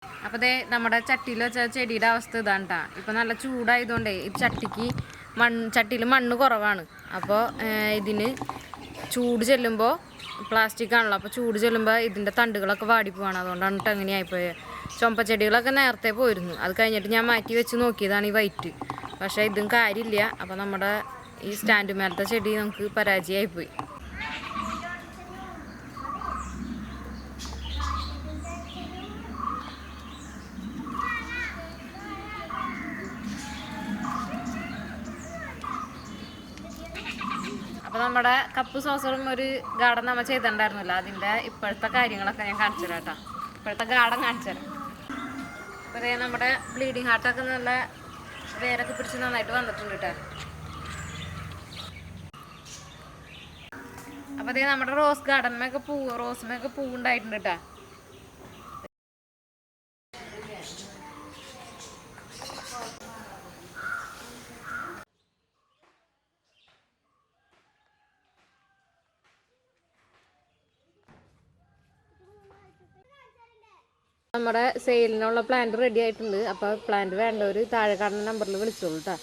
അപ്പോൾ ദേ നമ്മുടെ ചട്ടിയിൽ വെച്ച ചെടിയുടെ അവസ്ഥ ഇതാണ് കേട്ടോ. ഇപ്പോൾ നല്ല ചൂടായതുകൊണ്ടേ ഈ ചട്ടിക്ക് ചട്ടിയിൽ മണ്ണ് കുറവാണ്. അപ്പോൾ ഇതിന് ചൂട് ചെല്ലുമ്പോൾ പ്ലാസ്റ്റിക് ആണല്ലോ, അപ്പോൾ ചൂട് ചെല്ലുമ്പോൾ ഇതിൻ്റെ തണ്ടുകളൊക്കെ വാടിപ്പോവാണ്. അതുകൊണ്ടാണ് കേട്ടോ അങ്ങനെ ആയിപ്പോയത്. ചുമപ്പച്ചെടികളൊക്കെ നേരത്തെ പോയിരുന്നു. അത് കഴിഞ്ഞിട്ട് ഞാൻ മാറ്റി വെച്ച് നോക്കിയതാണ് ഈ വൈറ്റ്. പക്ഷേ ഇതും കാര്യമില്ല. അപ്പോൾ നമ്മുടെ ഈ സ്റ്റാൻഡ് മേലത്തെ ചെടി നമുക്ക് പരാജയമായിപ്പോയി. അപ്പോൾ നമ്മുടെ കപ്പ് സോസറും ഒരു ഗാർഡൻ നമ്മൾ ചെയ്തിട്ടുണ്ടായിരുന്നല്ലോ, അതിൻ്റെ ഇപ്പോഴത്തെ കാര്യങ്ങളൊക്കെ ഞാൻ കാണിച്ചു തരാം കേട്ടോ. ഇപ്പോഴത്തെ ഗാർഡൻ കാണിച്ചു തരാം. അപ്പോൾ നമ്മുടെ ബ്ലീഡിങ് ഹാർട്ടൊക്കെ നല്ല വേരൊക്കെ പിടിച്ച് നന്നായിട്ട് വന്നിട്ടുണ്ട് കേട്ടോ. അപ്പോൾ അതേ നമ്മുടെ റോസ് ഗാർഡന്മൊക്കെ റോസുമൊക്കെ പൂവുണ്ടായിട്ടുണ്ട് കേട്ടോ. നമ്മുടെ സെയിലിനുള്ള പ്ലാന്റ് റെഡി ആയിട്ടുണ്ട്. അപ്പോൾ പ്ലാന്റ് വേണ്ടവർ താഴെ കാണുന്ന നമ്പറിൽ വിളിച്ചോളൂ കേട്ടോ.